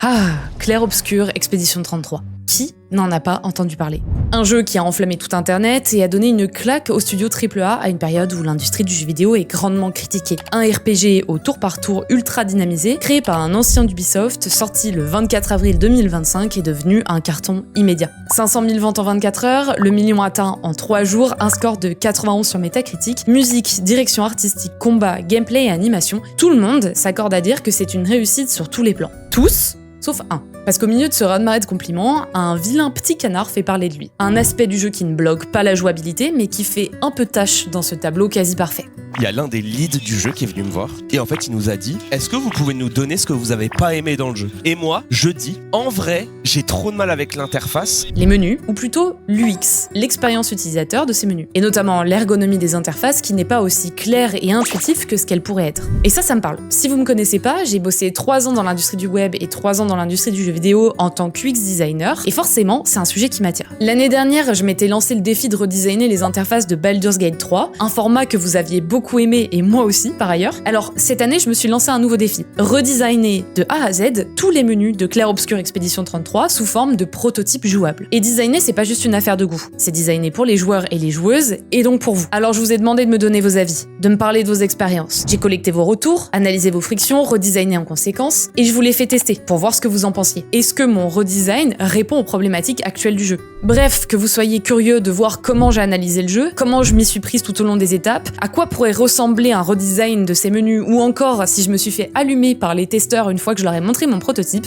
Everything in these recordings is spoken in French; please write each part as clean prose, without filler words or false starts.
Ah, Clair Obscur Expédition 33. Qui n'en a pas entendu parler? Un jeu qui a enflammé tout internet et a donné une claque au studio AAA à une période où l'industrie du jeu vidéo est grandement critiquée. Un RPG au tour par tour ultra dynamisé, créé par un ancien d'Ubisoft, sorti le 24 avril 2025 est devenu un carton immédiat. 500 000 ventes en 24 heures, le million atteint en 3 jours, un score de 91 sur Metacritic, musique, direction artistique, combat, gameplay et animation, tout le monde s'accorde à dire que c'est une réussite sur tous les plans. Tous, sauf un. Parce qu'au milieu de ce raz-de-marée de compliments, un vilain petit canard fait parler de lui. Un aspect du jeu qui ne bloque pas la jouabilité, mais qui fait un peu tâche dans ce tableau quasi parfait. Il y a l'un des leads du jeu qui est venu me voir, et en fait il nous a dit « Est-ce que vous pouvez nous donner ce que vous avez pas aimé dans le jeu ?» Et moi, je dis « En vrai, j'ai trop de mal avec l'interface. » Les menus, ou plutôt l'UX, l'expérience utilisateur de ces menus. Et notamment l'ergonomie des interfaces qui n'est pas aussi claire et intuitive que ce qu'elle pourrait être. Et ça me parle. Si vous me connaissez pas, j'ai bossé 3 ans dans l'industrie du web et 3 ans dans l'industrie du jeu vidéo en tant que UX designer, et forcément, c'est un sujet qui m'attire. L'année dernière, je m'étais lancé le défi de redesigner les interfaces de Baldur's Gate 3, un format que vous aviez beaucoup aimé et moi aussi par ailleurs. Alors cette année, je me suis lancé un nouveau défi, redesigner de A à Z tous les menus de Clair Obscur Expédition 33 sous forme de prototypes jouables. Et designer, c'est pas juste une affaire de goût, c'est designer pour les joueurs et les joueuses, et donc pour vous. Alors je vous ai demandé de me donner vos avis, de me parler de vos expériences. J'ai collecté vos retours, analysé vos frictions, redesigné en conséquence, et je vous l'ai fait tester pour voir ce que vous en pensiez. Est-ce que mon redesign répond aux problématiques actuelles du jeu? Bref, que vous soyez curieux de voir comment j'ai analysé le jeu, comment je m'y suis prise tout au long des étapes, à quoi pourrait ressembler un redesign de ces menus, ou encore si je me suis fait allumer par les testeurs une fois que je leur ai montré mon prototype,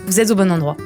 vous êtes au bon endroit.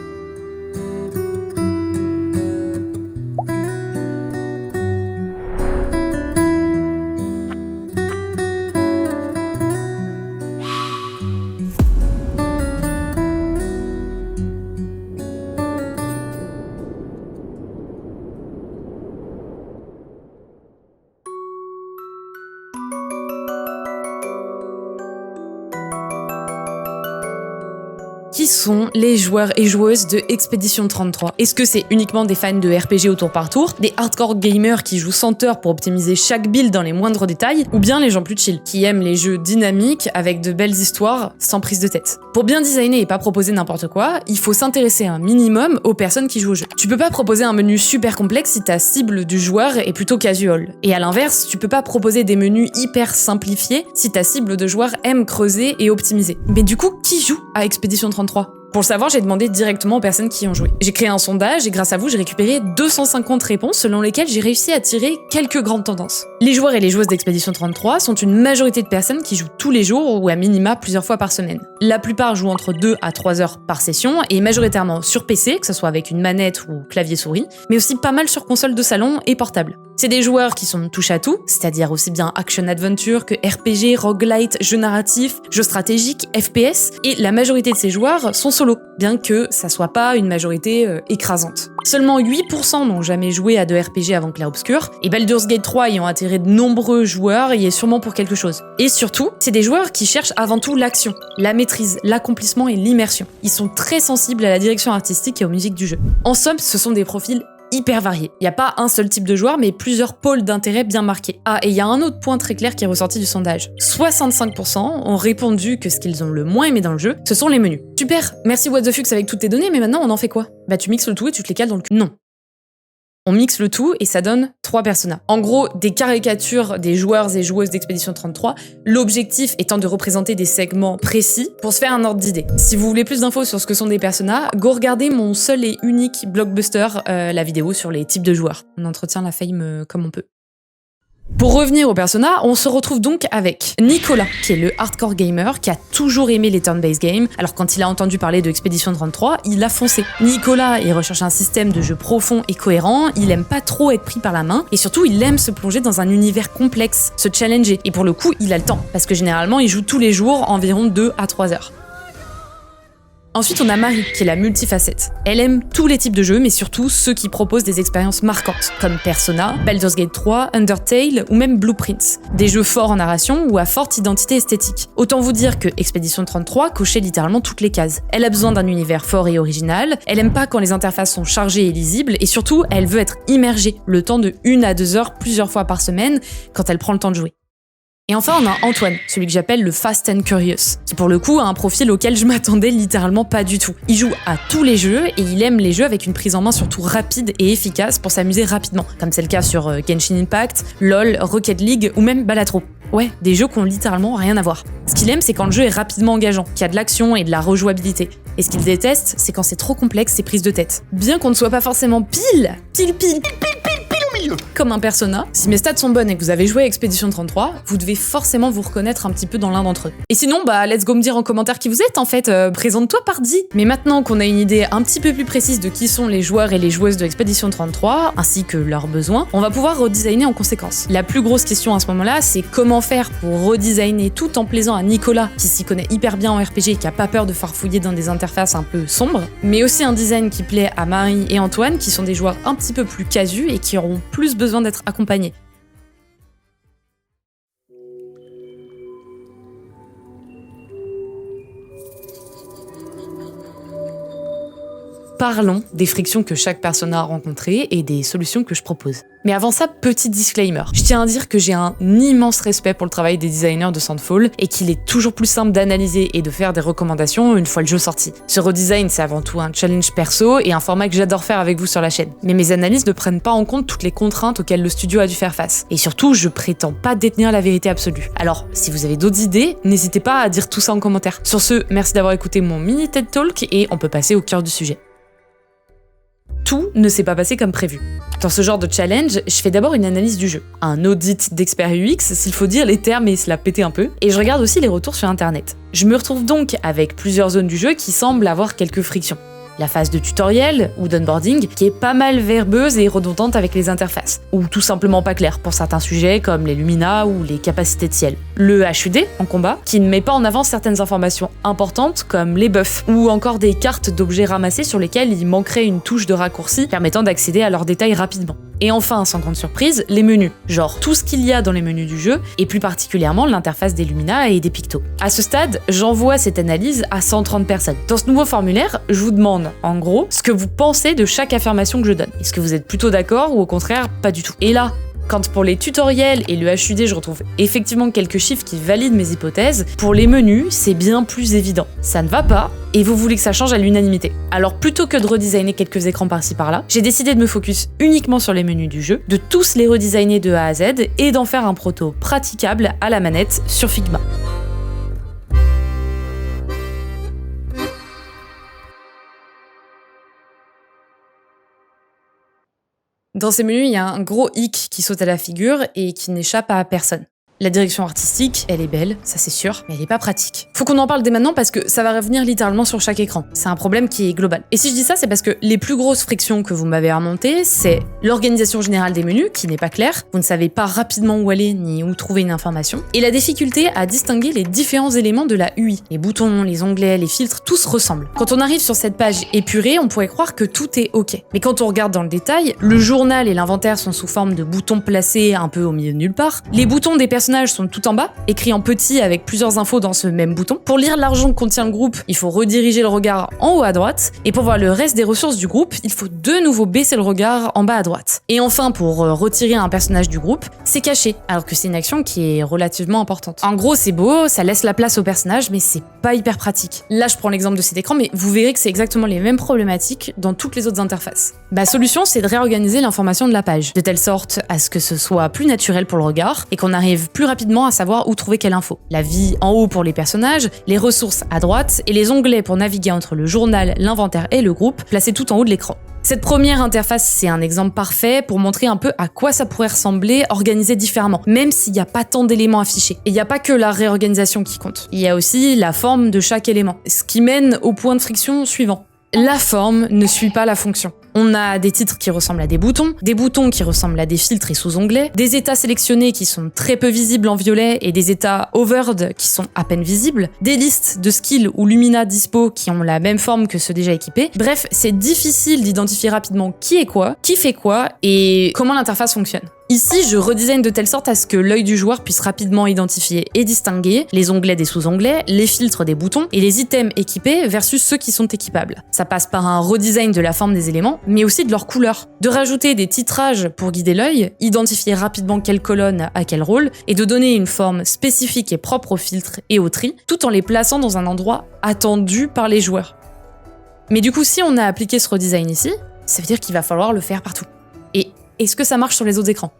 Qui sont les joueurs et joueuses de Expédition 33? Est-ce que c'est uniquement des fans de RPG au tour par tour, des hardcore gamers qui jouent 100 heures pour optimiser chaque build dans les moindres détails, ou bien les gens plus chill, qui aiment les jeux dynamiques avec de belles histoires sans prise de tête? Pour bien designer et pas proposer n'importe quoi, il faut s'intéresser un minimum aux personnes qui jouent au jeu. Tu peux pas proposer un menu super complexe si ta cible du joueur est plutôt casual. Et à l'inverse, tu peux pas proposer des menus hyper simplifiés si ta cible de joueur aime creuser et optimiser. Mais du coup, qui joue à Expédition 33? Pour le savoir, j'ai demandé directement aux personnes qui y ont joué. J'ai créé un sondage et grâce à vous, j'ai récupéré 250 réponses selon lesquelles j'ai réussi à tirer quelques grandes tendances. Les joueurs et les joueuses d'Expédition 33 sont une majorité de personnes qui jouent tous les jours ou à minima plusieurs fois par semaine. La plupart jouent entre 2 à 3 heures par session et majoritairement sur PC, que ce soit avec une manette ou clavier souris, mais aussi pas mal sur console de salon et portable. C'est des joueurs qui sont touche à tout, c'est-à-dire aussi bien action-adventure que RPG, roguelite, jeu narratif, jeu stratégique, FPS, et la majorité de ces joueurs sont solo, bien que ça soit pas une majorité écrasante. Seulement 8% n'ont jamais joué à de RPG avant Clair Obscur, et Baldur's Gate 3 ayant attiré de nombreux joueurs y est sûrement pour quelque chose. Et surtout, c'est des joueurs qui cherchent avant tout l'action, la maîtrise, l'accomplissement et l'immersion. Ils sont très sensibles à la direction artistique et aux musiques du jeu. En somme, ce sont des profils hyper varié. Il n'y a pas un seul type de joueur, mais plusieurs pôles d'intérêt bien marqués. Ah, et il y a un autre point très clair qui est ressorti du sondage. 65% ont répondu que ce qu'ils ont le moins aimé dans le jeu, ce sont les menus. Super, merci What the Fuck avec toutes tes données, mais maintenant on en fait quoi? Bah tu mixes le tout et tu te les cales dans le cul. Non. On mixe le tout et ça donne 3 personas. En gros, des caricatures des joueurs et joueuses d'Expédition 33, l'objectif étant de représenter des segments précis pour se faire un ordre d'idée. Si vous voulez plus d'infos sur ce que sont des personas, go regarder mon seul et unique blockbuster, la vidéo sur les types de joueurs. On entretient la fame comme on peut. Pour revenir au persona, on se retrouve donc avec Nicolas, qui est le hardcore gamer, qui a toujours aimé les turn-based games, alors quand il a entendu parler de Expédition 33, il a foncé. Nicolas, il recherche un système de jeu profond et cohérent, il aime pas trop être pris par la main, et surtout il aime se plonger dans un univers complexe, se challenger, et pour le coup, il a le temps, parce que généralement il joue tous les jours environ 2 à 3 heures. Ensuite, on a Marie, qui est la multifacette. Elle aime tous les types de jeux, mais surtout ceux qui proposent des expériences marquantes, comme Persona, Baldur's Gate 3, Undertale ou même Blueprints. Des jeux forts en narration ou à forte identité esthétique. Autant vous dire que Expédition 33 cochait littéralement toutes les cases. Elle a besoin d'un univers fort et original, elle aime pas quand les interfaces sont chargées et lisibles, et surtout, elle veut être immergée, le temps de 1 à 2 heures plusieurs fois par semaine, quand elle prend le temps de jouer. Et enfin, on a Antoine, celui que j'appelle le Fast and Curious, qui pour le coup a un profil auquel je m'attendais littéralement pas du tout. Il joue à tous les jeux et il aime les jeux avec une prise en main surtout rapide et efficace pour s'amuser rapidement, comme c'est le cas sur Genshin Impact, LoL, Rocket League ou même Balatro. Ouais, des jeux qui ont littéralement rien à voir. Ce qu'il aime, c'est quand le jeu est rapidement engageant, qu'il y a de l'action et de la rejouabilité. Et ce qu'il déteste, c'est quand c'est trop complexe et prise de tête. Bien qu'on ne soit pas forcément pile comme un Persona, si mes stats sont bonnes et que vous avez joué à Expedition 33, vous devez forcément vous reconnaître un petit peu dans l'un d'entre eux. Et sinon, let's go me dire en commentaire qui vous êtes en fait, présente-toi pardi. Mais maintenant qu'on a une idée un petit peu plus précise de qui sont les joueurs et les joueuses de Expedition 33, ainsi que leurs besoins, on va pouvoir redesigner en conséquence. La plus grosse question à ce moment-là, c'est comment faire pour redesigner tout en plaisant à Nicolas, qui s'y connaît hyper bien en RPG et qui a pas peur de farfouiller dans des interfaces un peu sombres, mais aussi un design qui plaît à Marie et Antoine, qui sont des joueurs un petit peu plus casus et qui auront plus besoin d'être accompagnés. Parlons des frictions que chaque personne a rencontrées et des solutions que je propose. Mais avant ça, petit disclaimer. Je tiens à dire que j'ai un immense respect pour le travail des designers de Sandfall et qu'il est toujours plus simple d'analyser et de faire des recommandations une fois le jeu sorti. Ce redesign, c'est avant tout un challenge perso et un format que j'adore faire avec vous sur la chaîne. Mais mes analyses ne prennent pas en compte toutes les contraintes auxquelles le studio a dû faire face. Et surtout, je prétends pas détenir la vérité absolue. Alors, si vous avez d'autres idées, n'hésitez pas à dire tout ça en commentaire. Sur ce, merci d'avoir écouté mon mini TED Talk et on peut passer au cœur du sujet. Tout ne s'est pas passé comme prévu. Dans ce genre de challenge, je fais d'abord une analyse du jeu, un audit d'expert UX, s'il faut dire les termes et se la péter un peu, et je regarde aussi les retours sur internet. Je me retrouve donc avec plusieurs zones du jeu qui semblent avoir quelques frictions. La phase de tutoriel ou d'onboarding qui est pas mal verbeuse et redondante avec les interfaces, ou tout simplement pas claire pour certains sujets comme les Lumina ou les capacités de ciel. Le HUD en combat qui ne met pas en avant certaines informations importantes comme les buffs, ou encore des cartes d'objets ramassés sur lesquelles il manquerait une touche de raccourci permettant d'accéder à leurs détails rapidement. Et enfin, sans grande surprise, les menus, genre tout ce qu'il y a dans les menus du jeu, et plus particulièrement l'interface des Lumina et des Pictos. À ce stade, j'envoie cette analyse à 130 personnes. Dans ce nouveau formulaire, je vous demande, en gros, ce que vous pensez de chaque affirmation que je donne. Est-ce que vous êtes plutôt d'accord ou au contraire, pas du tout? Et là, quand pour les tutoriels et le HUD, je retrouve effectivement quelques chiffres qui valident mes hypothèses, pour les menus, c'est bien plus évident. Ça ne va pas, et vous voulez que ça change à l'unanimité. Alors plutôt que de redesigner quelques écrans par-ci par-là, j'ai décidé de me focus uniquement sur les menus du jeu, de tous les redesigner de A à Z, et d'en faire un proto praticable à la manette sur Figma. Dans ces menus, il y a un gros hic qui saute à la figure et qui n'échappe à personne. La direction artistique, elle est belle, ça c'est sûr, mais elle est pas pratique. Faut qu'on en parle dès maintenant parce que ça va revenir littéralement sur chaque écran. C'est un problème qui est global. Et si je dis ça, c'est parce que les plus grosses frictions que vous m'avez remontées, c'est l'organisation générale des menus, qui n'est pas claire, vous ne savez pas rapidement où aller ni où trouver une information, et la difficulté à distinguer les différents éléments de la UI. Les boutons, les onglets, les filtres, tout se ressemble. Quand on arrive sur cette page épurée, on pourrait croire que tout est ok. Mais quand on regarde dans le détail, le journal et l'inventaire sont sous forme de boutons placés un peu au milieu de nulle part. Les boutons des personnages sont tout en bas, écrits en petit avec plusieurs infos dans ce même bouton. Pour lire l'argent que contient le groupe, il faut rediriger le regard en haut à droite, et pour voir le reste des ressources du groupe, il faut de nouveau baisser le regard en bas à droite. Et enfin, pour retirer un personnage du groupe, c'est caché, alors que c'est une action qui est relativement importante. En gros, c'est beau, ça laisse la place au personnage, mais c'est pas hyper pratique. Là, je prends l'exemple de cet écran, mais vous verrez que c'est exactement les mêmes problématiques dans toutes les autres interfaces. Ma solution, c'est de réorganiser l'information de la page, de telle sorte à ce que ce soit plus naturel pour le regard, et qu'on arrive plus rapidement à savoir où trouver quelle info. La vie en haut pour les personnages, les ressources à droite, et les onglets pour naviguer entre le journal, l'inventaire et le groupe, placés tout en haut de l'écran. Cette première interface, c'est un exemple parfait pour montrer un peu à quoi ça pourrait ressembler organisé différemment, même s'il n'y a pas tant d'éléments affichés. Et il n'y a pas que la réorganisation qui compte. Il y a aussi la forme de chaque élément, ce qui mène au point de friction suivant. La forme ne suit pas la fonction. On a des titres qui ressemblent à des boutons qui ressemblent à des filtres et sous-onglets, des états sélectionnés qui sont très peu visibles en violet et des états hovered qui sont à peine visibles, des listes de skills ou Lumina dispo qui ont la même forme que ceux déjà équipés. Bref, c'est difficile d'identifier rapidement qui est quoi, qui fait quoi et comment l'interface fonctionne. Ici, je redesign de telle sorte à ce que l'œil du joueur puisse rapidement identifier et distinguer les onglets des sous-onglets, les filtres des boutons et les items équipés versus ceux qui sont équipables. Ça passe par un redesign de la forme des éléments mais aussi de leur couleur. De rajouter des titrages pour guider l'œil, identifier rapidement quelle colonne a quel rôle, et de donner une forme spécifique et propre aux filtres et aux tris, tout en les plaçant dans un endroit attendu par les joueurs. Mais du coup, si on a appliqué ce redesign ici, ça veut dire qu'il va falloir le faire partout. Et est-ce que ça marche sur les autres écrans ?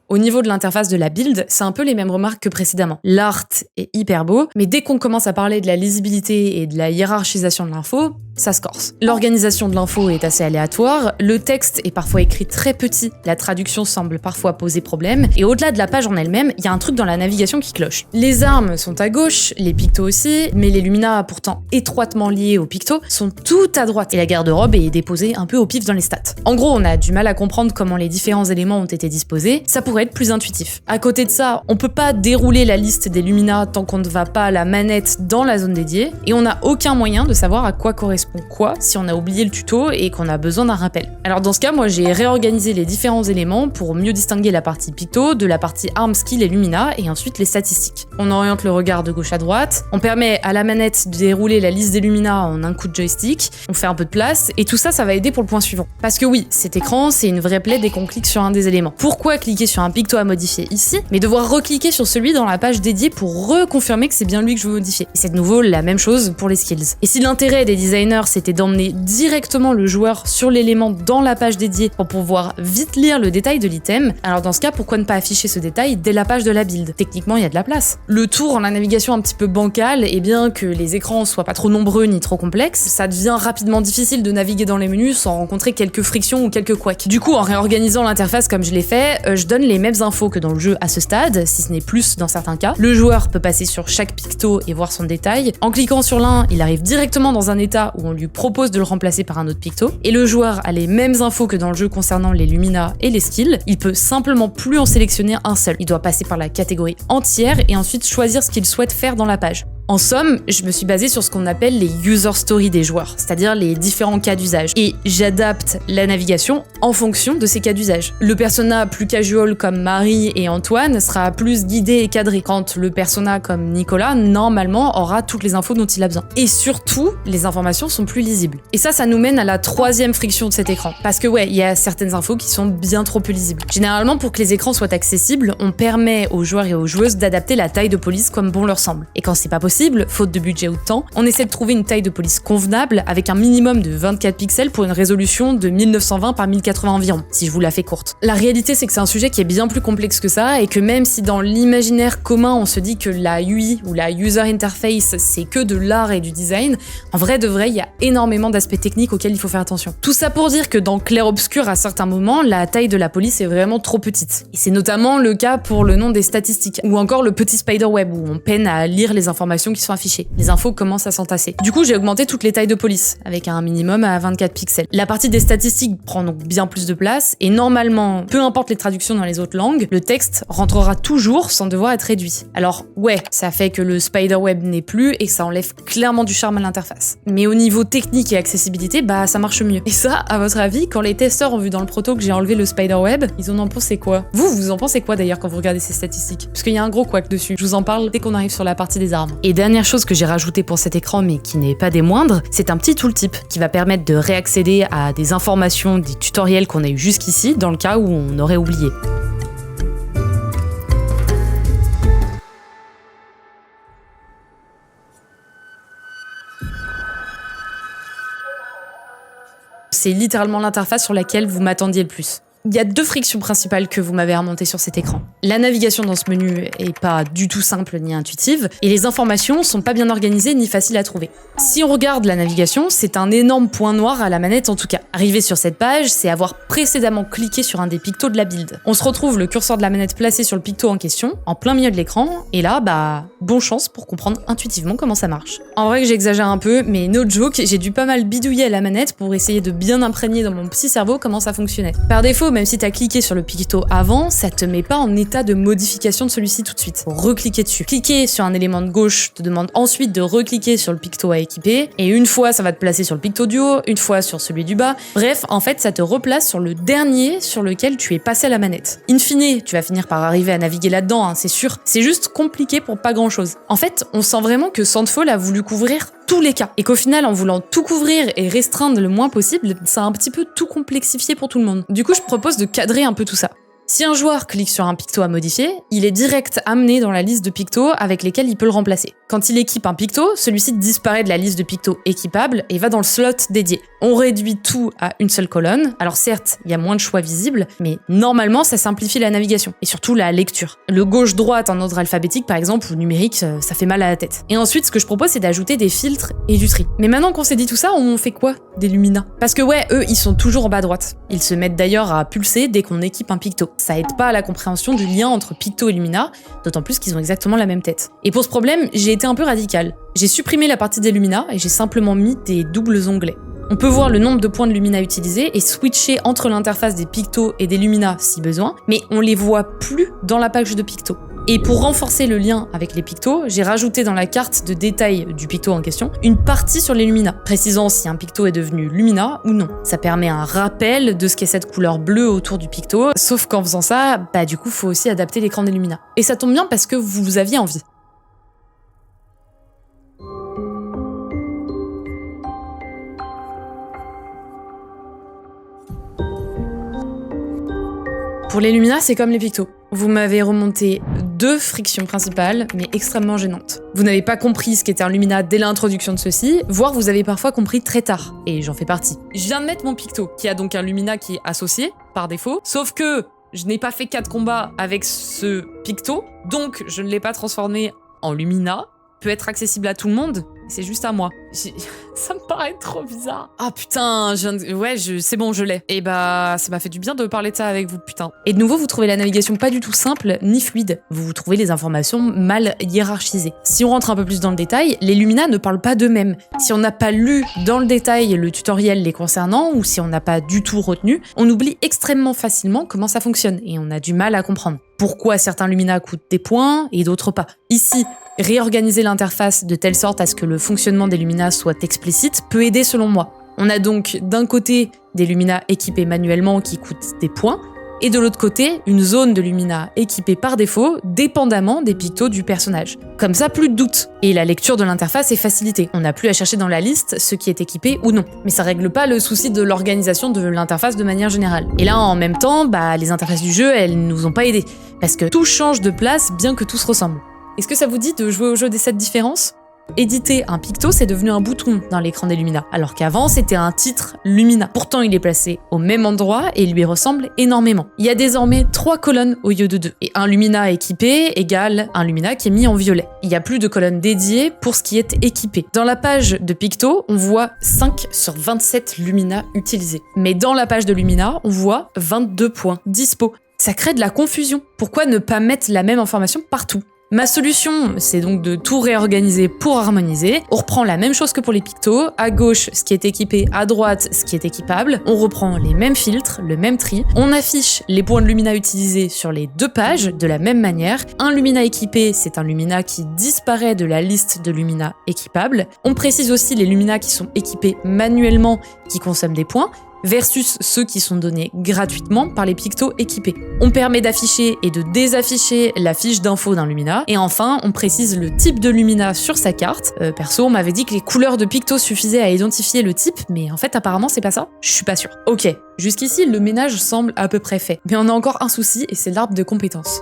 Au niveau de l'interface de la build, c'est un peu les mêmes remarques que précédemment. L'art est hyper beau, mais dès qu'on commence à parler de la lisibilité et de la hiérarchisation de l'info, ça se corse. L'organisation de l'info est assez aléatoire, le texte est parfois écrit très petit, la traduction semble parfois poser problème, et au-delà de la page en elle-même, il y a un truc dans la navigation qui cloche. Les armes sont à gauche, les pictos aussi, mais les lumina, pourtant étroitement liés aux pictos, sont tout à droite, et la garde-robe est déposée un peu au pif dans les stats. En gros, on a du mal à comprendre comment les différents éléments ont été disposés, ça pourrait être plus intuitif. À côté de ça, on peut pas dérouler la liste des lumina tant qu'on ne va pas à la manette dans la zone dédiée, et on n'a aucun moyen de savoir à quoi correspond quoi si on a oublié le tuto et qu'on a besoin d'un rappel. Alors dans ce cas, moi j'ai réorganisé les différents éléments pour mieux distinguer la partie picto de la partie arm skill et lumina et ensuite les statistiques. On oriente le regard de gauche à droite, on permet à la manette de dérouler la liste des lumina en un coup de joystick, on fait un peu de place et tout ça, ça va aider pour le point suivant. Parce que oui, cet écran, c'est une vraie plaie dès qu'on clique sur un des éléments. Pourquoi cliquer sur un picto à modifier ici, mais devoir recliquer sur celui dans la page dédiée pour reconfirmer que c'est bien lui que je veux modifier. Et c'est de nouveau la même chose pour les skills. Et si l'intérêt des designers c'était d'emmener directement le joueur sur l'élément dans la page dédiée pour pouvoir vite lire le détail de l'item, alors dans ce cas, pourquoi ne pas afficher ce détail dès la page de la build? Techniquement, il y a de la place. Le tout rend la navigation un petit peu bancale, et bien que les écrans soient pas trop nombreux ni trop complexes, ça devient rapidement difficile de naviguer dans les menus sans rencontrer quelques frictions ou quelques couacs. Du coup, en réorganisant l'interface comme je l'ai fait, je donne les mêmes infos que dans le jeu à ce stade, si ce n'est plus dans certains cas. Le joueur peut passer sur chaque picto et voir son détail. En cliquant sur l'un, il arrive directement dans un état où on lui propose de le remplacer par un autre picto. Et le joueur a les mêmes infos que dans le jeu concernant les lumina et les skills. Il peut simplement plus en sélectionner un seul. Il doit passer par la catégorie entière et ensuite choisir ce qu'il souhaite faire dans la page. En somme, je me suis basée sur ce qu'on appelle les user stories des joueurs, c'est-à-dire les différents cas d'usage. Et j'adapte la navigation en fonction de ces cas d'usage. Le persona plus casual comme Marie et Antoine sera plus guidé et cadré, quand le persona comme Nicolas, normalement, aura toutes les infos dont il a besoin. Et surtout, les informations sont plus lisibles. Et ça nous mène à la troisième friction de cet écran. Parce que il y a certaines infos qui sont bien trop peu lisibles. Généralement, pour que les écrans soient accessibles, on permet aux joueurs et aux joueuses d'adapter la taille de police comme bon leur semble. Et quand c'est pas possible, faute de budget ou de temps, on essaie de trouver une taille de police convenable avec un minimum de 24 pixels pour une résolution de 1920 par 1080 environ, si je vous la fais courte. La réalité, c'est que c'est un sujet qui est bien plus complexe que ça et que même si dans l'imaginaire commun, on se dit que la UI ou la User Interface, c'est que de l'art et du design, en vrai de vrai, il y a énormément d'aspects techniques auxquels il faut faire attention. Tout ça pour dire que dans Clair Obscur, à certains moments, la taille de la police est vraiment trop petite. Et c'est notamment le cas pour le nom des statistiques, ou encore le petit spiderweb, où on peine à lire les informations qui sont affichées. Les infos commencent à s'entasser. Du coup, j'ai augmenté toutes les tailles de police, avec un minimum à 24 pixels. La partie des statistiques prend donc bien plus de place, et normalement, peu importe les traductions dans les autres langues, le texte rentrera toujours sans devoir être réduit. Alors ça fait que le spiderweb n'est plus, et ça enlève clairement du charme à l'interface. Mais au niveau technique et accessibilité, ça marche mieux. Et ça, à votre avis, quand les testeurs ont vu dans le proto que j'ai enlevé le spiderweb, ils en ont pensé quoi? Vous en pensez quoi d'ailleurs quand vous regardez ces statistiques? Parce qu'il y a un gros couac dessus. Je vous en parle dès qu'on arrive sur la partie des armes. Et dernière chose que j'ai rajoutée pour cet écran, mais qui n'est pas des moindres, c'est un petit tooltip qui va permettre de réaccéder à des informations, des tutoriels qu'on a eu jusqu'ici, dans le cas où on aurait oublié. C'est littéralement l'interface sur laquelle vous m'attendiez le plus. Il y a deux frictions principales que vous m'avez remontées sur cet écran. La navigation dans ce menu est pas du tout simple ni intuitive, et les informations sont pas bien organisées ni faciles à trouver. Si on regarde la navigation, c'est un énorme point noir à la manette en tout cas. Arriver sur cette page, c'est avoir précédemment cliqué sur un des pictos de la build. On se retrouve le curseur de la manette placé sur le picto en question, en plein milieu de l'écran, et là, bon chance pour comprendre intuitivement comment ça marche. En vrai que j'exagère un peu, mais no joke, j'ai dû pas mal bidouiller à la manette pour essayer de bien imprégner dans mon petit cerveau comment ça fonctionnait. Par défaut, Picto, même si t'as cliqué sur le Picto avant, ça te met pas en état de modification de celui-ci tout de suite. Faut recliquer dessus. Cliquer sur un élément de gauche te demande ensuite de recliquer sur le Picto à équiper, et une fois ça va te placer sur le Picto du haut, une fois sur celui du bas. Bref, en fait, ça te replace sur le dernier sur lequel tu es passé à la manette. In fine, tu vas finir par arriver à naviguer là-dedans, hein, c'est sûr. C'est juste compliqué pour pas grand-chose. En fait, on sent vraiment que Sandfall a voulu couvrir tous les cas, et qu'au final, en voulant tout couvrir et restreindre le moins possible, ça a un petit peu tout complexifié pour tout le monde. Du coup, je propose de cadrer un peu tout ça. Si un joueur clique sur un picto à modifier, il est direct amené dans la liste de pictos avec lesquels il peut le remplacer. Quand il équipe un picto, celui-ci disparaît de la liste de pictos équipables et va dans le slot dédié. On réduit tout à une seule colonne. Alors certes, il y a moins de choix visibles, mais normalement ça simplifie la navigation et surtout la lecture. Le gauche-droite en ordre alphabétique par exemple ou numérique, ça fait mal à la tête. Et ensuite, ce que je propose, c'est d'ajouter des filtres et du tri. Mais maintenant qu'on s'est dit tout ça, on fait quoi des Lumina? Parce que ouais, eux, ils sont toujours en bas à droite. Ils se mettent d'ailleurs à pulser dès qu'on équipe un picto. Ça aide pas à la compréhension du lien entre Picto et Lumina, d'autant plus qu'ils ont exactement la même tête. Et pour ce problème, j'ai été un peu radical. J'ai supprimé la partie des Lumina et j'ai simplement mis des doubles onglets. On peut voir le nombre de points de Lumina utilisés et switcher entre l'interface des Pictos et des Lumina si besoin, mais on les voit plus dans la page de Picto. Et pour renforcer le lien avec les pictos, j'ai rajouté dans la carte de détail du picto en question une partie sur les Lumina, précisant si un picto est devenu Lumina ou non. Ça permet un rappel de ce qu'est cette couleur bleue autour du picto, sauf qu'en faisant ça, du coup, faut aussi adapter l'écran des Lumina. Et ça tombe bien parce que vous aviez envie. Pour les Lumina, c'est comme les pictos. Vous m'avez remonté 2 frictions principales, mais extrêmement gênantes. Vous n'avez pas compris ce qu'était un Lumina dès l'introduction de ceci, voire vous avez parfois compris très tard, et j'en fais partie. Je viens de mettre mon picto, qui a donc un Lumina qui est associé, par défaut, sauf que je n'ai pas fait 4 combats avec ce picto, donc je ne l'ai pas transformé en Lumina, peut être accessible à tout le monde, c'est juste à moi. Ça me paraît trop bizarre. Ah putain, c'est bon, je l'ai. Et ça m'a fait du bien de parler de ça avec vous, putain. Et de nouveau, vous trouvez la navigation pas du tout simple ni fluide. Vous trouvez les informations mal hiérarchisées. Si on rentre un peu plus dans le détail, les Lumina ne parlent pas d'eux-mêmes. Si on n'a pas lu dans le détail le tutoriel les concernant, ou si on n'a pas du tout retenu, on oublie extrêmement facilement comment ça fonctionne, et on a du mal à comprendre. Pourquoi certains Lumina coûtent des points et d'autres pas. Ici, réorganiser l'interface de telle sorte à ce que le fonctionnement des Lumina soit explicite peut aider selon moi. On a donc d'un côté des Lumina équipés manuellement qui coûtent des points, et de l'autre côté, une zone de Lumina équipée par défaut, dépendamment des pictos du personnage. Comme ça, plus de doute. Et la lecture de l'interface est facilitée. On n'a plus à chercher dans la liste ce qui est équipé ou non. Mais ça règle pas le souci de l'organisation de l'interface de manière générale. Et là, en même temps, les interfaces du jeu, elles nous ont pas aidés. Parce que tout change de place, bien que tout se ressemble. Est-ce que ça vous dit de jouer au jeu des 7 différences ? Éditer un picto, c'est devenu un bouton dans l'écran des Lumina, alors qu'avant, c'était un titre Lumina. Pourtant, il est placé au même endroit et lui ressemble énormément. Il y a désormais 3 colonnes au lieu de 2. Et un Lumina équipé égale un Lumina qui est mis en violet. Il n'y a plus de colonnes dédiées pour ce qui est équipé. Dans la page de picto, on voit 5 sur 27 Lumina utilisés. Mais dans la page de Lumina, on voit 22 points dispo. Ça crée de la confusion. Pourquoi ne pas mettre la même information partout ? Ma solution, c'est donc de tout réorganiser pour harmoniser. On reprend la même chose que pour les pictos. À gauche, ce qui est équipé, à droite, ce qui est équipable. On reprend les mêmes filtres, le même tri. On affiche les points de Lumina utilisés sur les 2 pages de la même manière. Un Lumina équipé, c'est un Lumina qui disparaît de la liste de Lumina équipables. On précise aussi les Lumina qui sont équipés manuellement, qui consomment des points, versus ceux qui sont donnés gratuitement par les pictos équipés. On permet d'afficher et de désafficher la fiche d'info d'un Lumina, et enfin, on précise le type de Lumina sur sa carte. Perso, on m'avait dit que les couleurs de pictos suffisaient à identifier le type, mais en fait, apparemment, c'est pas ça. Je suis pas sûre. Ok, jusqu'ici, le ménage semble à peu près fait. Mais on a encore un souci, et c'est l'arbre de compétences.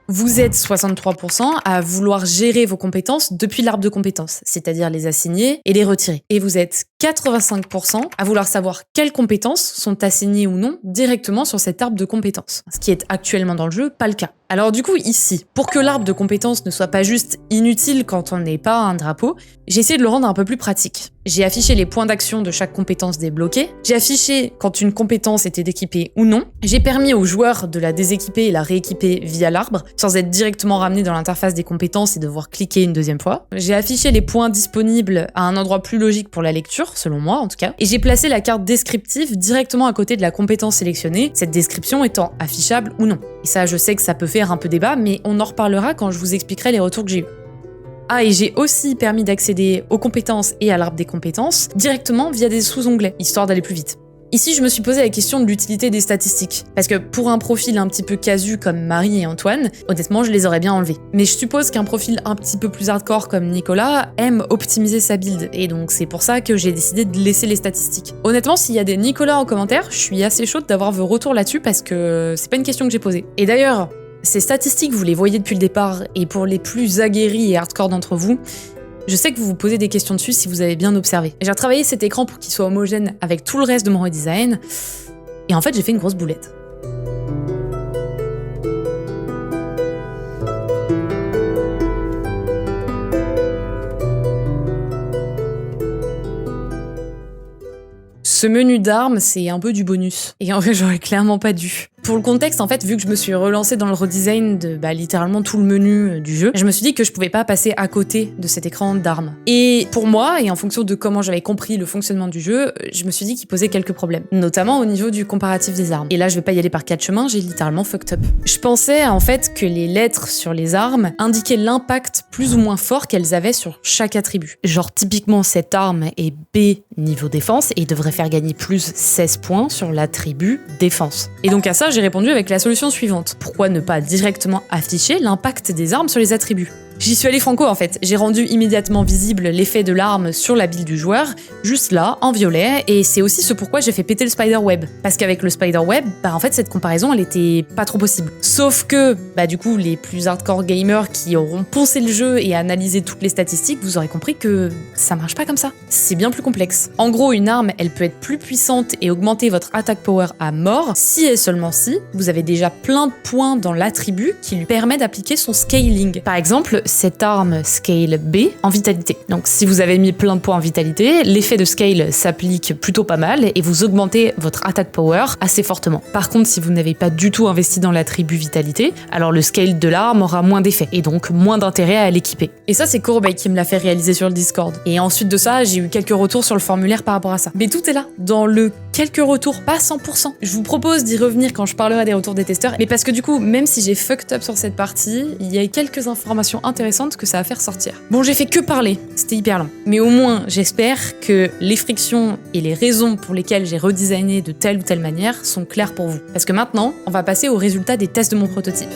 Vous êtes 63% à vouloir gérer vos compétences depuis l'arbre de compétences, c'est-à-dire les assigner et les retirer. Et vous êtes 85% à vouloir savoir quelles compétences sont assignées ou non directement sur cet arbre de compétences. Ce qui est actuellement dans le jeu, pas le cas. Alors du coup, ici, pour que l'arbre de compétences ne soit pas juste inutile quand on n'est pas un drapeau, j'ai essayé de le rendre un peu plus pratique. J'ai affiché les points d'action de chaque compétence débloquée, j'ai affiché quand une compétence était équipée ou non, j'ai permis aux joueurs de la déséquiper et la rééquiper via l'arbre, sans être directement ramené dans l'interface des compétences et devoir cliquer une deuxième fois. J'ai affiché les points disponibles à un endroit plus logique pour la lecture, selon moi en tout cas, et j'ai placé la carte descriptive directement à côté de la compétence sélectionnée, cette description étant affichable ou non. Et ça, je sais que ça peut faire un peu débat, mais on en reparlera quand je vous expliquerai les retours que j'ai eus. Ah, et j'ai aussi permis d'accéder aux compétences et à l'arbre des compétences directement via des sous-onglets, histoire d'aller plus vite. Ici, je me suis posé la question de l'utilité des statistiques, parce que pour un profil un petit peu casu comme Marie et Antoine, honnêtement, je les aurais bien enlevés. Mais je suppose qu'un profil un petit peu plus hardcore comme Nicolas aime optimiser sa build, et donc c'est pour ça que j'ai décidé de laisser les statistiques. Honnêtement, s'il y a des Nicolas en commentaire, je suis assez chaude d'avoir vos retours là-dessus, parce que c'est pas une question que j'ai posée. Et d'ailleurs, ces statistiques, vous les voyez depuis le départ, et pour les plus aguerris et hardcore d'entre vous, je sais que vous vous posez des questions dessus si vous avez bien observé. J'ai retravaillé cet écran pour qu'il soit homogène avec tout le reste de mon redesign, et en fait j'ai fait une grosse boulette. Ce menu d'armes, c'est un peu du bonus. Et en fait, j'aurais clairement pas dû. Pour le contexte, en fait, vu que je me suis relancée dans le redesign de littéralement tout le menu du jeu, je me suis dit que je pouvais pas passer à côté de cet écran d'armes. Et pour moi, et en fonction de comment j'avais compris le fonctionnement du jeu, je me suis dit qu'il posait quelques problèmes. Notamment au niveau du comparatif des armes. Et là, je vais pas y aller par 4 chemins, j'ai littéralement fucked up. Je pensais en fait que les lettres sur les armes indiquaient l'impact plus ou moins fort qu'elles avaient sur chaque attribut. Genre typiquement, cette arme est B niveau défense et devrait faire gagner plus 16 points sur l'attribut défense. Et donc à ça, j'ai répondu avec la solution suivante. Pourquoi ne pas directement afficher l'impact des armes sur les attributs ? J'y suis allée franco en fait, j'ai rendu immédiatement visible l'effet de l'arme sur la build du joueur, juste là, en violet, et c'est aussi ce pourquoi j'ai fait péter le spider-web. Parce qu'avec le spider-web, en fait cette comparaison elle était pas trop possible. Sauf que, du coup, les plus hardcore gamers qui auront poncé le jeu et analysé toutes les statistiques, vous aurez compris que ça marche pas comme ça. C'est bien plus complexe. En gros, une arme, elle peut être plus puissante et augmenter votre attack power à mort, si et seulement si vous avez déjà plein de points dans l'attribut qui lui permet d'appliquer son scaling. Par exemple, cette arme scale B en vitalité. Donc si vous avez mis plein de points en vitalité, l'effet de scale s'applique plutôt pas mal et vous augmentez votre attack power assez fortement. Par contre, si vous n'avez pas du tout investi dans l'attribut vitalité, alors le scale de l'arme aura moins d'effet et donc moins d'intérêt à l'équiper. Et ça, c'est Corbeil qui me l'a fait réaliser sur le Discord. Et ensuite de ça, j'ai eu quelques retours sur le formulaire par rapport à ça. Mais tout est là, dans le quelques retours, pas 100%. Je vous propose d'y revenir quand je parlerai des retours des testeurs, mais parce que du coup, même si j'ai fucked up sur cette partie, il y a quelques informations intéressantes que ça va faire sortir. Bon, j'ai fait que parler, c'était hyper long. Mais au moins, j'espère que les frictions et les raisons pour lesquelles j'ai redesigné de telle ou telle manière sont claires pour vous. Parce que maintenant, on va passer au résultat des tests de mon prototype.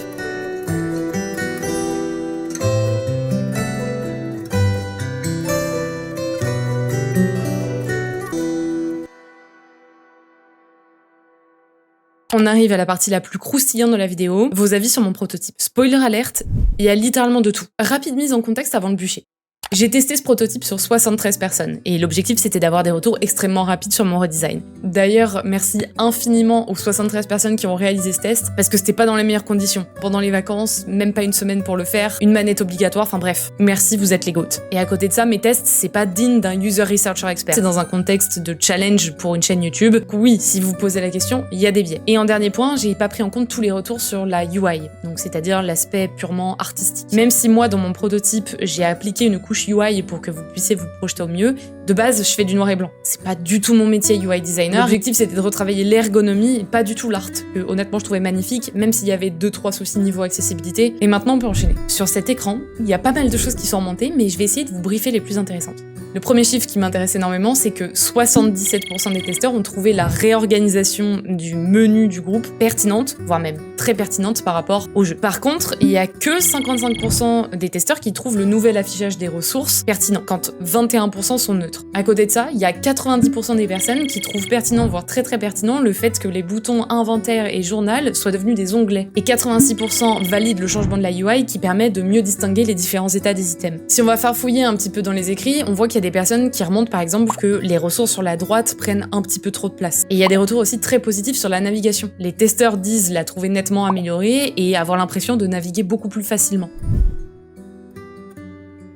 On arrive à la partie la plus croustillante de la vidéo, vos avis sur mon prototype. Spoiler alerte, il y a littéralement de tout. Rapide mise en contexte avant le bûcher. J'ai testé ce prototype sur 73 personnes, et l'objectif c'était d'avoir des retours extrêmement rapides sur mon redesign. D'ailleurs, merci infiniment aux 73 personnes qui ont réalisé ce test, parce que c'était pas dans les meilleures conditions. Pendant les vacances, même pas une semaine pour le faire, une manette obligatoire, enfin bref. Merci, vous êtes les GOAT. Et à côté de ça, mes tests, c'est pas digne d'un user researcher expert. C'est dans un contexte de challenge pour une chaîne YouTube. Oui, si vous vous posez la question, il y a des biais. Et en dernier point, j'ai pas pris en compte tous les retours sur la UI, donc c'est-à-dire l'aspect purement artistique. Même si moi, dans mon prototype, j'ai appliqué une couche UI pour que vous puissiez vous projeter au mieux, de base, je fais du noir et blanc. C'est pas du tout mon métier UI designer. L'objectif, c'était de retravailler l'ergonomie et pas du tout l'art, que honnêtement, je trouvais magnifique, même s'il y avait 2-3 soucis niveau accessibilité. Et maintenant, on peut enchaîner. Sur cet écran, il y a pas mal de choses qui sont remontées, mais je vais essayer de vous briefer les plus intéressantes. Le premier chiffre qui m'intéresse énormément, c'est que 77% des testeurs ont trouvé la réorganisation du menu du groupe pertinente, voire même très pertinente par rapport au jeu. Par contre, il y a que 55% des testeurs qui trouvent le nouvel affichage des ressources pertinent, quand 21% sont neutres. À côté de ça, il y a 90% des personnes qui trouvent pertinent, voire très très pertinent, le fait que les boutons inventaire et journal soient devenus des onglets. Et 86% valident le changement de la UI qui permet de mieux distinguer les différents états des items. Si on va farfouiller un petit peu dans les écrits, on voit qu'il y y a des personnes qui remontent par exemple que les ressources sur la droite prennent un petit peu trop de place. Et il y a des retours aussi très positifs sur la navigation. Les testeurs disent la trouver nettement améliorée et avoir l'impression de naviguer beaucoup plus facilement.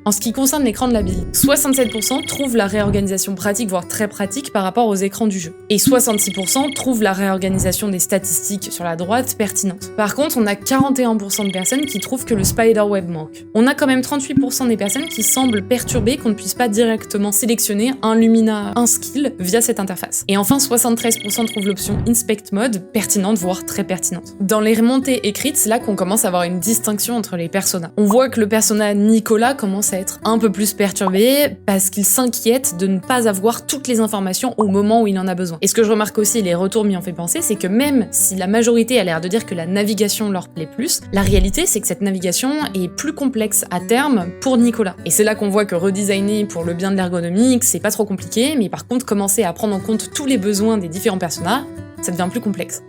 En ce qui concerne l'écran de la build, 67% trouvent la réorganisation pratique, voire très pratique par rapport aux écrans du jeu. Et 66% trouvent la réorganisation des statistiques sur la droite pertinente. Par contre, on a 41% de personnes qui trouvent que le spiderweb manque. On a quand même 38% des personnes qui semblent perturbées qu'on ne puisse pas directement sélectionner un Lumina, un skill via cette interface. Et enfin, 73% trouvent l'option Inspect Mode pertinente, voire très pertinente. Dans les remontées écrites, c'est là qu'on commence à avoir une distinction entre les personas. On voit que le persona Nicolas commence à être un peu plus perturbé parce qu'il s'inquiète de ne pas avoir toutes les informations au moment où il en a besoin. Et ce que je remarque aussi, les retours m'y ont fait penser, c'est que même si la majorité a l'air de dire que la navigation leur plaît plus, la réalité c'est que cette navigation est plus complexe à terme pour Nicolas. Et c'est là qu'on voit que redesigner pour le bien de l'ergonomique, c'est pas trop compliqué, mais par contre commencer à prendre en compte tous les besoins des différents personnages, ça devient plus complexe.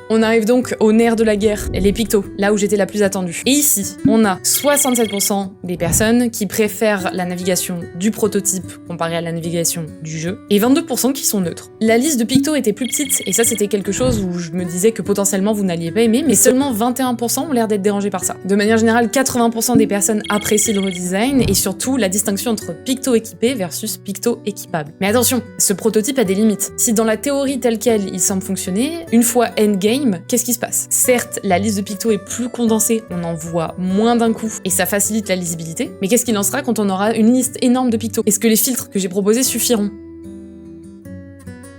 On arrive donc au nerf de la guerre, les pictos, là où j'étais la plus attendue. Et ici, on a 67% des personnes qui préfèrent la navigation du prototype comparée à la navigation du jeu, et 22% qui sont neutres. La liste de pictos était plus petite, et ça c'était quelque chose où je me disais que potentiellement vous n'alliez pas aimer, mais seulement 21% ont l'air d'être dérangés par ça. De manière générale, 80% des personnes apprécient le redesign, et surtout la distinction entre picto équipé versus picto équipable. Mais attention, ce prototype a des limites. Si dans la théorie telle quelle il semble fonctionner, une fois endgame, qu'est-ce qui se passe? Certes, la liste de pictos est plus condensée, on en voit moins d'un coup, et ça facilite la lisibilité, mais qu'est-ce qu'il en sera quand on aura une liste énorme de pictos? Est-ce que les filtres que j'ai proposés suffiront?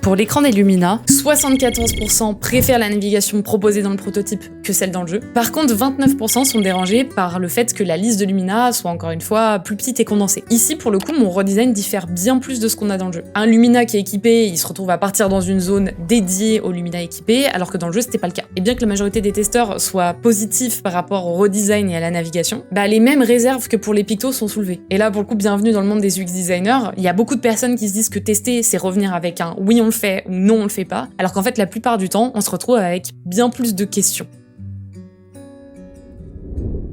Pour l'écran des Lumina, 74% préfèrent la navigation proposée dans le prototype que celle dans le jeu. Par contre, 29% sont dérangés par le fait que la liste de Lumina soit encore une fois plus petite et condensée. Ici, pour le coup, mon redesign diffère bien plus de ce qu'on a dans le jeu. Un Lumina qui est équipé, il se retrouve à partir dans une zone dédiée au Lumina équipé, alors que dans le jeu, c'était pas le cas. Et bien que la majorité des testeurs soient positifs par rapport au redesign et à la navigation, les mêmes réserves que pour les pictos sont soulevées. Et là, pour le coup, bienvenue dans le monde des UX designers, il y a beaucoup de personnes qui se disent que tester, c'est revenir avec un oui, on le fait ou non, on le fait pas, alors qu'en fait, la plupart du temps, on se retrouve avec bien plus de questions.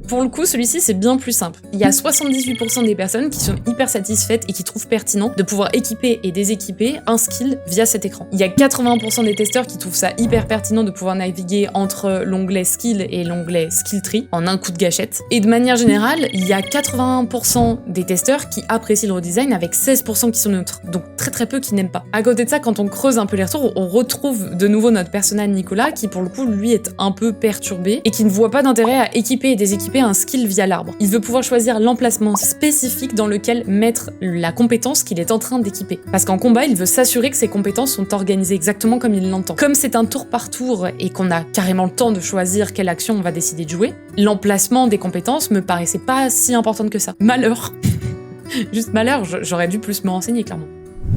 Pour le coup, celui-ci, c'est bien plus simple. Il y a 78% des personnes qui sont hyper satisfaites et qui trouvent pertinent de pouvoir équiper et déséquiper un skill via cet écran. Il y a 80% des testeurs qui trouvent ça hyper pertinent de pouvoir naviguer entre l'onglet Skill et l'onglet Skill Tree en un coup de gâchette. Et de manière générale, il y a 81% des testeurs qui apprécient le redesign avec 16% qui sont neutres. Donc très peu qui n'aiment pas. À côté de ça, quand on creuse un peu les retours, on retrouve de nouveau notre personnage Nicolas qui pour le coup, lui, est un peu perturbé et qui ne voit pas d'intérêt à équiper et déséquiper un skill via l'arbre. Il veut pouvoir choisir l'emplacement spécifique dans lequel mettre la compétence qu'il est en train d'équiper. Parce qu'en combat, il veut s'assurer que ses compétences sont organisées exactement comme il l'entend. Comme c'est un tour par tour et qu'on a carrément le temps de choisir quelle action on va décider de jouer, l'emplacement des compétences me paraissait pas si importante que ça. Malheur. Juste malheur, j'aurais dû plus me renseigner clairement.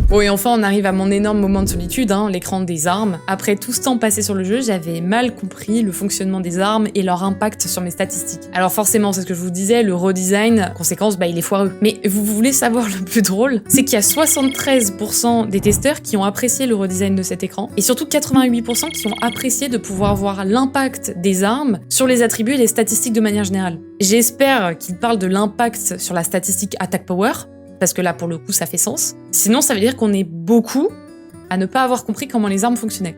Bon, et enfin, on arrive à mon énorme moment de solitude, l'écran des armes. Après tout ce temps passé sur le jeu, j'avais mal compris le fonctionnement des armes et leur impact sur mes statistiques. Alors forcément, c'est ce que je vous disais, le redesign, conséquence, il est foireux. Mais vous voulez savoir le plus drôle? C'est qu'il y a 73% des testeurs qui ont apprécié le redesign de cet écran, et surtout 88% qui ont apprécié de pouvoir voir l'impact des armes sur les attributs et les statistiques de manière générale. J'espère qu'ils parlent de l'impact sur la statistique Attack Power, parce que là, pour le coup, ça fait sens. Sinon, ça veut dire qu'on est beaucoup à ne pas avoir compris comment les armes fonctionnaient.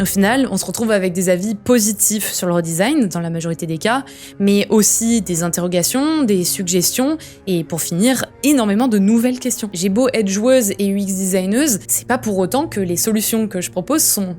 Au final, on se retrouve avec des avis positifs sur le redesign, dans la majorité des cas, mais aussi des interrogations, des suggestions, et pour finir, énormément de nouvelles questions. J'ai beau être joueuse et UX designeuse, c'est pas pour autant que les solutions que je propose sont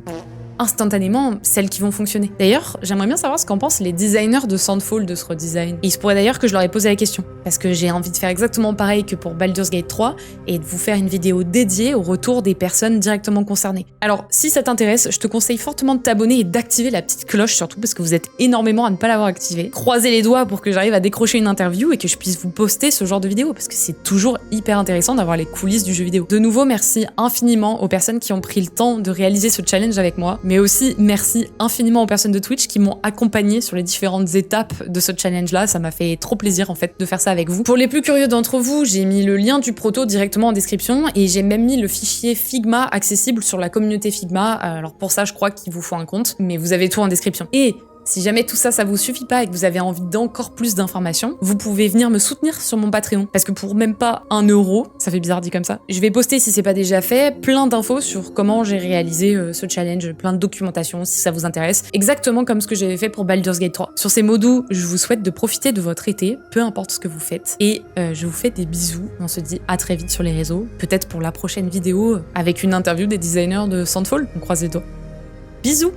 instantanément celles qui vont fonctionner. D'ailleurs, j'aimerais bien savoir ce qu'en pensent les designers de Sandfall de ce redesign. Et il se pourrait d'ailleurs que je leur ai posé la question, parce que j'ai envie de faire exactement pareil que pour Baldur's Gate 3, et de vous faire une vidéo dédiée au retour des personnes directement concernées. Alors, si ça t'intéresse, je te conseille fortement de t'abonner et d'activer la petite cloche, surtout parce que vous êtes énormément à ne pas l'avoir activée. Croisez les doigts pour que j'arrive à décrocher une interview et que je puisse vous poster ce genre de vidéo, parce que c'est toujours hyper intéressant d'avoir les coulisses du jeu vidéo. De nouveau, merci infiniment aux personnes qui ont pris le temps de réaliser ce challenge avec moi. Mais aussi, merci infiniment aux personnes de Twitch qui m'ont accompagné sur les différentes étapes de ce challenge-là. Ça m'a fait trop plaisir en fait de faire ça avec vous. Pour les plus curieux d'entre vous, j'ai mis le lien du proto directement en description et j'ai même mis le fichier Figma accessible sur la communauté Figma. Alors pour ça, je crois qu'il vous faut un compte, mais vous avez tout en description. Et si jamais tout ça, ça vous suffit pas et que vous avez envie d'encore plus d'informations, vous pouvez venir me soutenir sur mon Patreon. Parce que pour même pas 1 €, ça fait bizarre dit comme ça, je vais poster, si c'est pas déjà fait, plein d'infos sur comment j'ai réalisé ce challenge, plein de documentation si ça vous intéresse, exactement comme ce que j'avais fait pour Baldur's Gate 3. Sur ces mots doux, je vous souhaite de profiter de votre été, peu importe ce que vous faites, et je vous fais des bisous. On se dit à très vite sur les réseaux, peut-être pour la prochaine vidéo avec une interview des designers de Sandfall. On croise les doigts. Bisous!